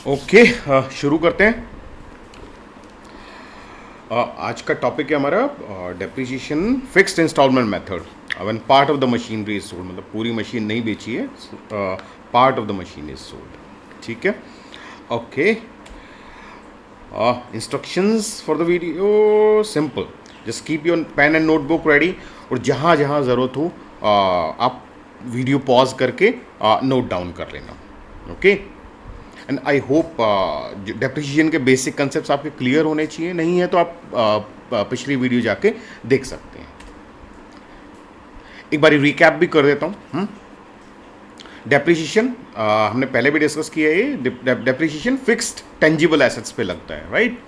Okay, शुरू करते हैं। आज का टॉपिक है हमारा depreciation fixed instalment method when part of the machinery is sold. मतलब पूरी मशीन नहीं बेची है, part of the machine is sold. ठीक है, okay. Instructions for the video simple, just keep your pen and notebook ready, और जहाँ जहाँ ज़रूरत हो आप वीडियो पॉज करके नोट डाउन कर लेना। Okay, and I hope depreciation के बेसिक कंसेप्ट आपके क्लियर होने चाहिए। नहीं है तो आप पिछली वीडियो जाके देख सकते हैं। एक बार रिकैप भी कर देता हूँ। डेप्रिसिएशन हमने पहले भी डिस्कस किया है। डेप्रिसिएशन फिक्स्ड टेंजिबल एसेट्स पे लगता है, राइट।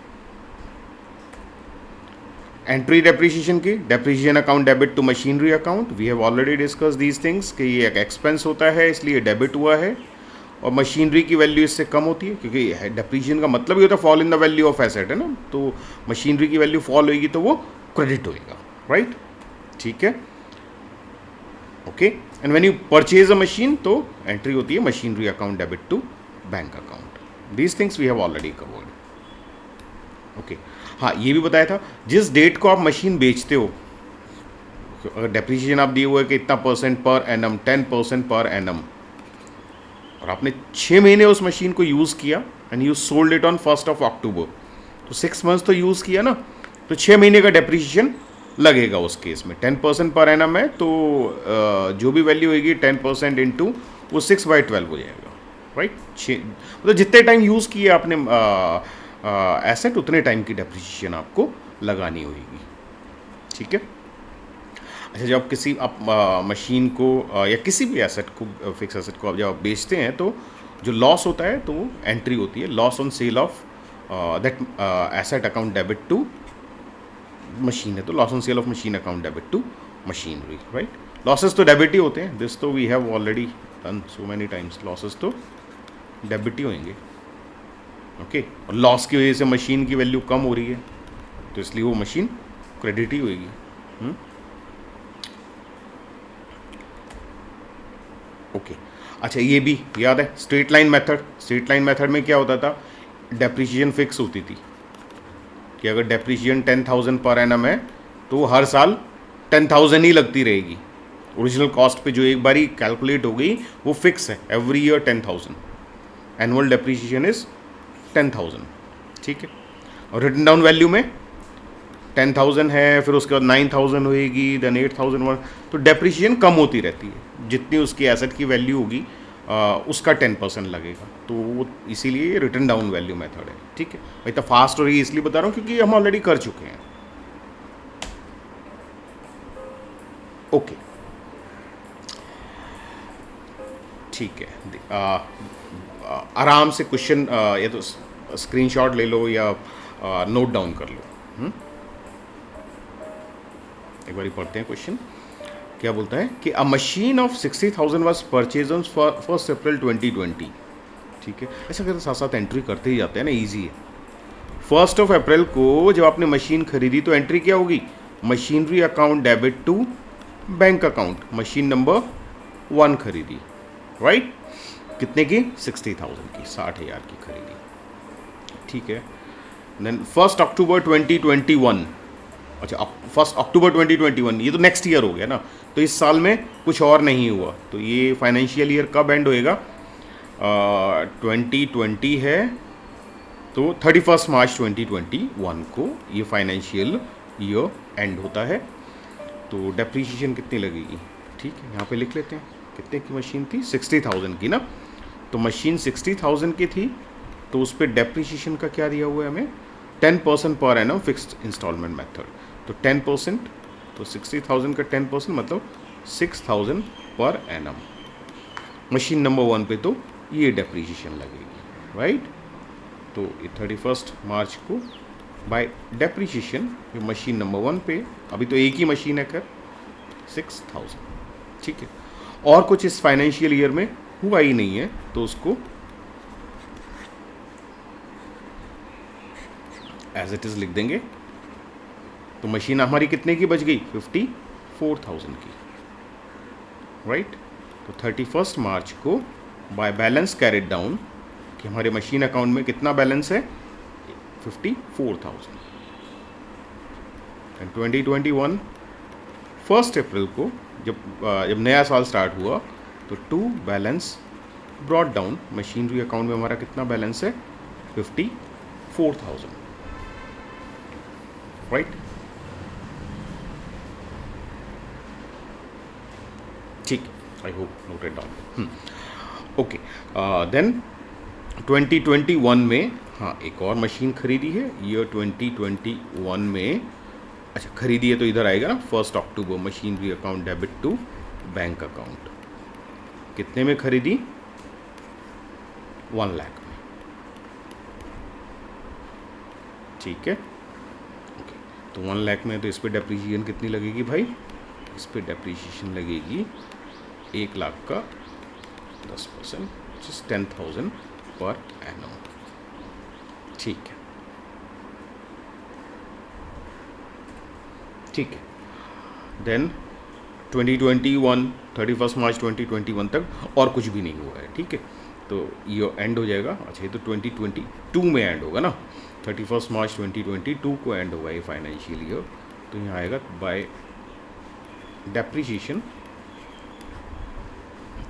एंट्री डेप्रिसिएशन की, depreciation account debit to machinery account, we have already discuss these things कि ये एक एक्सपेंस होता है इसलिए डेबिट हुआ है, और मशीनरी की वैल्यू इससे कम होती है क्योंकि डेप्रिसिएशन का मतलब ही होता है fall in the value of asset, है ना। तो मशीनरी की वैल्यू फॉल होगी तो वो क्रेडिट होएगा, राइट। ठीक है, okay. And when you purchase a machine तो एंट्री होती है machinery account debit to bank account. These things we have already covered. Okay, हाँ, ये भी बताया था जिस डेट को आप मशीन बेचते हो, अगर डेप्रिसिएशन आप दिए हुए कि इतना percent per annum, 10% per annum, और आपने 6 महीने उस मशीन को यूज़ किया and you sold it on 1 अक्टूबर, तो 6 मंथ्स तो यूज़ किया ना, तो 6 महीने का डेप्रिसिएशन लगेगा उस केस में। 10% पर एनम है तो जो भी वैल्यू होगी 10% इंटू वो 6/12 हो जाएगा, राइट। मतलब जितने टाइम यूज़ किए आपने एसेट, उतने टाइम की डेप्रिसिएशन आपको लगानी होगी। ठीक है, अच्छा, जब आप मशीन को या किसी भी एसेट को, फिक्स एसेट को आप जब आप बेचते हैं तो जो लॉस होता है तो वो एंट्री होती है loss on sale of that asset account debit to machine है तो loss on sale of machine account debit to machinery, right. Losses तो डेबिट ही होते हैं, दिस तो we have already done so many times. Losses तो debit ही होंगे, ओके। और लॉस की वजह से मशीन की वैल्यू कम हो रही है तो इसलिए वो मशीन क्रेडिट ही होगी। ओके, अच्छा, ये भी याद है straight line method. Straight line method में क्या होता था, डेप्रिसिएशन फिक्स होती थी कि अगर डेप्रिसिएशन 10,000 पर एनम है तो हर साल 10,000 ही लगती रहेगी। ओरिजिनल कॉस्ट पे जो एक बारी कैलकुलेट हो गई वो फिक्स है, every year 10,000। Annual depreciation is 10,000, ठीक है। और रिटन डाउन वैल्यू में 10,000 है, फिर उसके बाद 9,000 होएगी, देन 8,000, तो डेप्रिसिएशन कम होती रहती है। जितनी उसकी एसेट की वैल्यू होगी उसका 10% लगेगा, तो वो इसीलिए रिटन डाउन वैल्यू मेथड है। ठीक है भाई, तो फास्ट हो रही है इसलिए बता रहा हूँ क्योंकि हम ऑलरेडी कर चुके हैं। ओके, ठीक है। आराम से क्वेश्चन या तो स्क्रीनशॉट ले लो या नोट डाउन कर लो। एक बार पढ़ते हैं क्वेश्चन। क्या बोलता है कि अ machine of 60,000 was purchase on 1 अप्रैल 2020। ठीक है, ऐसा करते साथ साथ एंट्री करते ही जाते हैं ना, इजी है। 1 अप्रैल को जब आपने मशीन खरीदी तो एंट्री क्या होगी, machinery account debit to bank account. Machine number 1 खरीदी, राइट। कितने की, 60,000 की, 60,000 की खरीदी। ठीक है, देन 1 अक्टूबर 2021। अच्छा, 1 अक्टूबर 2021, ये तो नेक्स्ट ईयर हो गया ना, तो इस साल में कुछ और नहीं हुआ, तो ये फाइनेंशियल ईयर कब एंड होएगा, 2020 है तो 31 मार्च 2021 को ये फाइनेंशियल ईयर एंड होता है। तो डेप्रीशिएशन कितनी लगेगी, ठीक है, यहाँ पे लिख लेते हैं। कितने की मशीन थी, 60,000 की ना, तो मशीन 60,000 की थी तो उस पर डेप्रीशिएशन का क्या दिया हुआ है हमें, 10% per annum fixed instalment method. तो 10%, तो 60,000 का 10% मतलब 6,000 पर एनम। मशीन नंबर 1 पे तो ये डेप्रीशिएशन लगेगी, राइट। तो ये 31 मार्च को बाय डेप्रीशिएशन मशीन नंबर 1 पे, अभी तो एक ही मशीन है कर, 6,000, ठीक है। और कुछ इस फाइनेंशियल ईयर में हुआ ही नहीं है तो उसको एज इट इज़ लिख देंगे। तो मशीन हमारी कितने की बच गई, 54,000 की, राइट। तो 31 मार्च को बाय बैलेंस कैरिड डाउन कि हमारे मशीन अकाउंट में कितना बैलेंस है, 54,000। एंड 2021 1 अप्रैल को जब नया साल स्टार्ट हुआ तो to balance brought down, machinery account में हमारा कितना बैलेंस है, 54,000, राइट। ठीक, I hope noted down. Okay, then 2021 में हाँ एक और मशीन खरीदी है, ईयर 2021 में। अच्छा, खरीदी है तो इधर आएगा ना, 1 October, machinery account debit to bank account. कितने में खरीदी, 1 लाख में, ठीक है। ओके, तो 1 लाख में तो इस पर डेप्रीशिएशन कितनी लगेगी भाई, इस पर डेप्रीशिएशन लगेगी 1 लाख का 10%, 10,000 पर एनम, ठीक है, ठीक है। देन 2021 31 मार्च 2021 तक और कुछ भी नहीं हुआ है, ठीक है, तो ये एंड हो जाएगा। अच्छा, ये तो 2022 में एंड होगा ना, 31 मार्च 2022 को एंड होगा ये फाइनेंशियल ईयर। तो यहाँ आएगा बाय डेप्रीशिएशन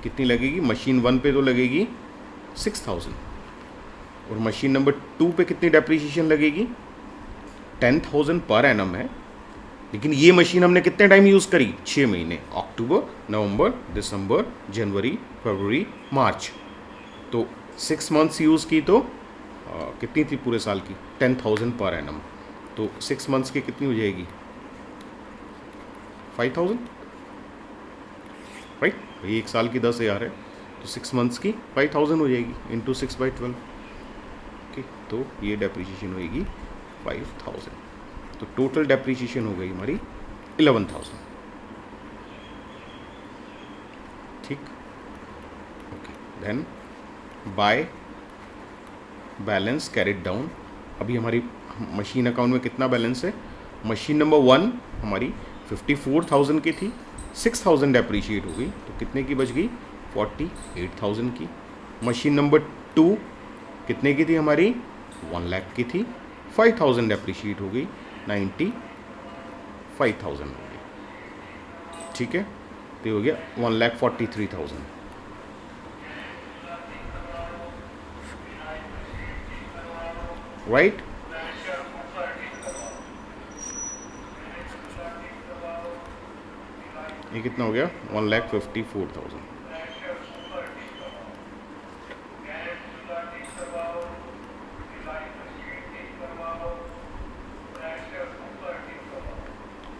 कितनी लगेगी, मशीन 1 पे तो लगेगी 6,000, और मशीन नंबर 2 पे कितनी डेप्रीशिएशन लगेगी, 10,000 पर एनम है। लेकिन ये मशीन हमने कितने टाइम यूज़ करी, 6 महीने, अक्टूबर, नवंबर, दिसंबर, जनवरी, फरवरी, मार्च, तो 6 मंथ्स यूज़ की तो कितनी थी पूरे साल की, 10,000 पर एनम। तो 6 मंथ्स की कितनी हो जाएगी, 5,000, राइट। ये एक साल की 10,000 है, तो 6 मंथ्स की 5,000 हो जाएगी, इंटू 6/12। ओके, तो ये डेप्रीशिएशन होएगी 5,000, तो टोटल डेप्रीशिएशन हो गई हमारी 11,000, ठीक। Okay, then by balance carried down. अभी हमारी मशीन अकाउंट में कितना बैलेंस है, मशीन नंबर 1 हमारी 54,000 की थी, 6,000 डेप्रीशिएट हो गई, तो कितने की बच गई, 48,000 की। मशीन नंबर 2 कितने की थी हमारी, 1 लाख की थी, 5,000 डेप्रीशिएट हो गई, 95,000 हो गई, ठीक है। तो हो गया 1,43,000, राइट। ये कितना हो गया, 1,54,000,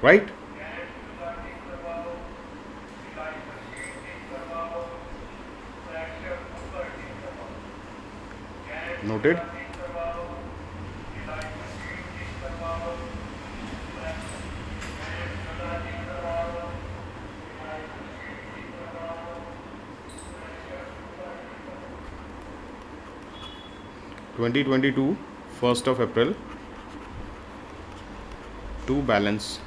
राइट। Noted. Twenty 1 April to balance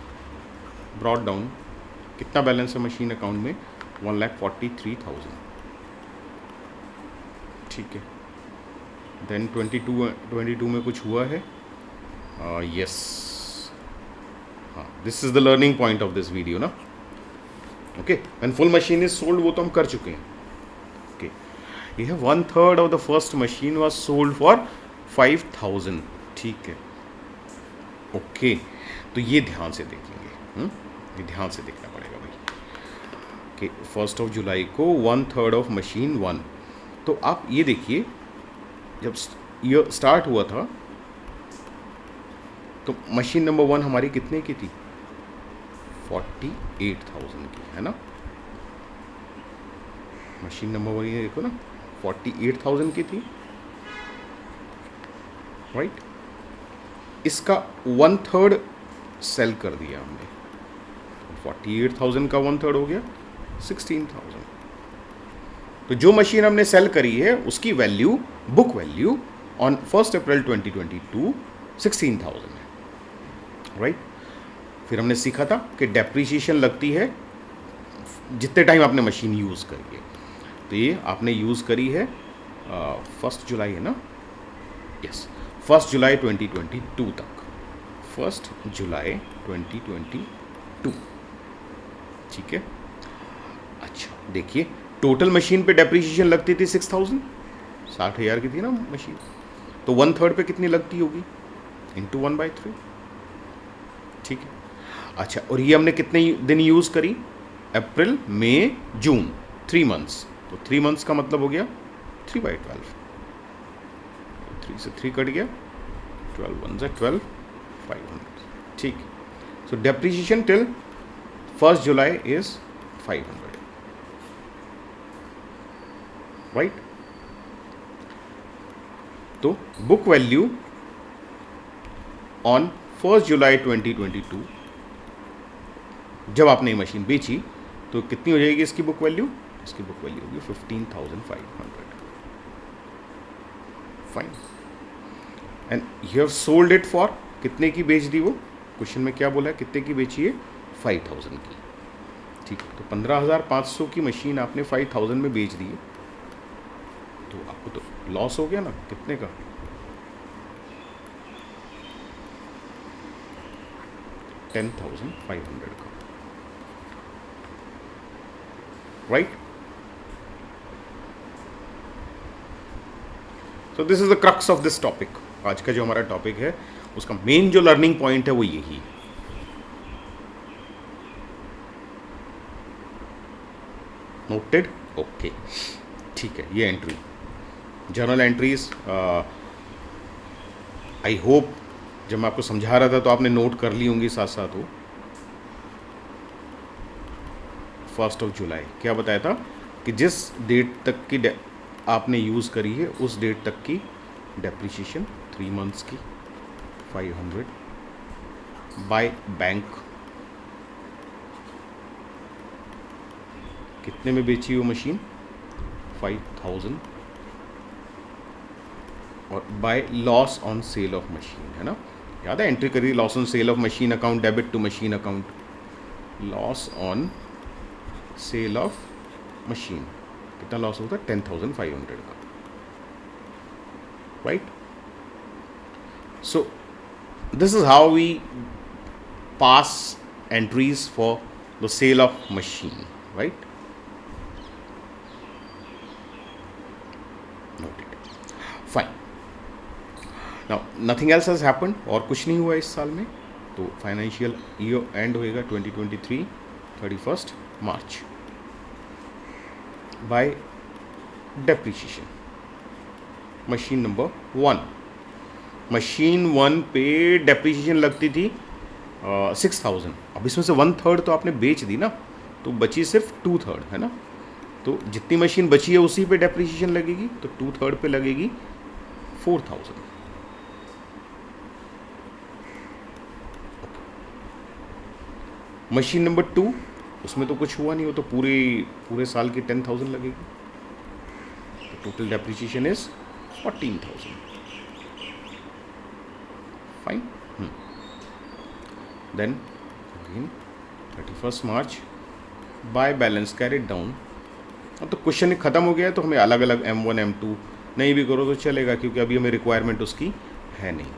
brought down, कितना बैलेंस है मशीन अकाउंट में, 1,43,000, ठीक है। देन 22 में कुछ हुआ है, यस, हाँ, this is the learning point of this video ना। Okay, when full machine is sold, वो तो हम कर चुके हैं। ओके, ये 1/3 of the first machine was sold for 5,000, ठीक है। ओके, तो ये ध्यान से देखेंगे, ये ध्यान से देखना पड़ेगा भाई कि 1 जुलाई को 1/3 ऑफ मशीन 1। तो आप ये देखिए, जब ये स्टार्ट हुआ था तो मशीन नंबर 1 हमारी कितने की थी, 48,000 की, है ना। मशीन नंबर 1 ये देखो ना, 48,000 की थी, राइट। इसका 1/3 सेल कर दिया हमने, 48,000 का 1/3 हो गया 16,000। तो जो मशीन हमने सेल करी है उसकी वैल्यू, बुक वैल्यू ऑन 1 अप्रैल 2022 16,000 है, राइट। फिर हमने सीखा था कि डेप्रीशिएशन लगती है जितने टाइम आपने मशीन यूज़ करी है। तो ये आपने यूज़ करी है 1 जुलाई है ना, यस 1 जुलाई 2022 तक, 1 जुलाई 2022, ठीक है। अच्छा देखिए, टोटल मशीन पे डेप्रीशिएशन लगती थी 6000, 60,000 की थी ना मशीन, तो 1/3 पे कितनी लगती होगी, इंटू 1/3, ठीक है। अच्छा, और ये हमने कितने दिन यूज़ करी, अप्रैल मई जून, 3 मंथ्स, तो 3 मंथ्स का मतलब हो गया 3/12, 3 से 3 कट गया, 12 1 से 12, 500, ठीक। So depreciation till 1 July is 500, right. तो बुक वैल्यू ऑन 1 जुलाई 2022, जब आपने ये मशीन बेची तो कितनी हो जाएगी इसकी बुक वैल्यू, इसकी बुक वैल्यू होगी 15,500, fine. And you have sold it for, कितने की बेच दी वो, क्वेश्चन में क्या बोला है, कितने की बेची है, 5,000 की, ठीक है। तो 15,500 की मशीन आपने 5,000 में बेच दी है, तो आपको तो लॉस हो गया ना, कितने का, 10,500 का, right. So this is the crux of this topic, आज का जो हमारा टॉपिक है उसका मेन जो लर्निंग पॉइंट है वो यही है। नोटेड, ओके, ठीक है। ये entry, journal entries, I hope जब मैं आपको समझा रहा था तो आपने नोट कर ली होंगी साथ साथ। हो 1 जुलाई क्या बताया था कि जिस डेट तक की आपने यूज़ करी है उस डेट तक की डेप्रीशिएशन 3 मंथ्स की 500 बाय बैंक, कितने में बेची वो मशीन, 5,000, और by loss on sale of machine, है ना, याद है एंट्री करी, loss on sale of machine account, debit to machine account, loss on sale of machine, कितना लॉस होता है, 10,500 का, right. So this is how we pass entries for the sale of machine, right. Fine, now nothing else has happened, और कुछ नहीं हुआ इस साल में, तो फाइनेंशियल ईयर एंड होएगा 2023 31 March by depreciation. Machine number 1, machine 1 पे डेप्रीशिएशन लगती थी 6,000, अब इसमें से 1/3 तो आपने बेच दी ना, तो बची सिर्फ 2/3, है ना, तो जितनी मशीन बची है उसी पे डेप्रीशिएशन लगेगी, तो 2/3 पे लगेगी 4,000। मशीन नंबर 2, उसमें तो कुछ हुआ नहीं, हो तो पूरे साल की 10,000 लगेगी, तो total depreciation is 14,000, fine. Then again 31 March by balance carried down. अब तो क्वेश्चन ख़त्म हो गया है, तो हमें अलग अलग M1 M2 नहीं भी करो तो चलेगा, क्योंकि अभी हमें रिक्वायरमेंट उसकी है नहीं,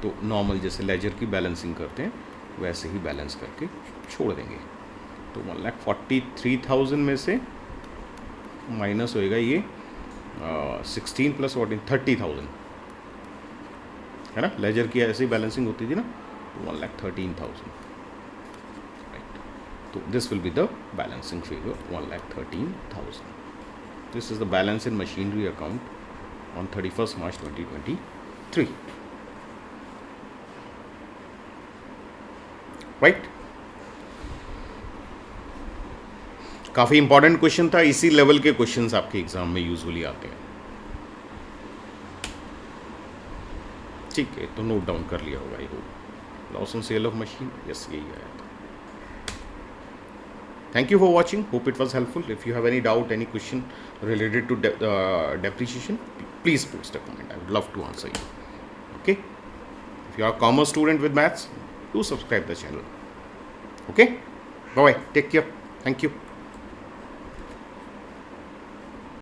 तो नॉर्मल जैसे लेजर की बैलेंसिंग करते हैं वैसे ही बैलेंस करके छोड़ देंगे। तो 1,43,000 में से माइनस होएगा ये 16 + 14 30,000, है ना, लेजर की ऐसी बैलेंसिंग होती थी ना, 1,13,000, राइट। तो this will be the balancing figure 1,13,000। This is the balance in machinery account on 31 March 2023, right. काफ़ी इंपॉर्टेंट क्वेश्चन था, इसी लेवल के क्वेश्चंस आपके एग्जाम में यूजुअली आते हैं, ठीक है, तो नोट डाउन कर लिया होगा, I hope. Loss on sale of machine, yes, यही आया था। Thank you for watching, hope it was helpful. If you have any doubt, any question related to depreciation, please post a comment, I would love to answer you, okay. If you are commerce student with maths, do subscribe the channel, okay, bye bye, take care, thank you.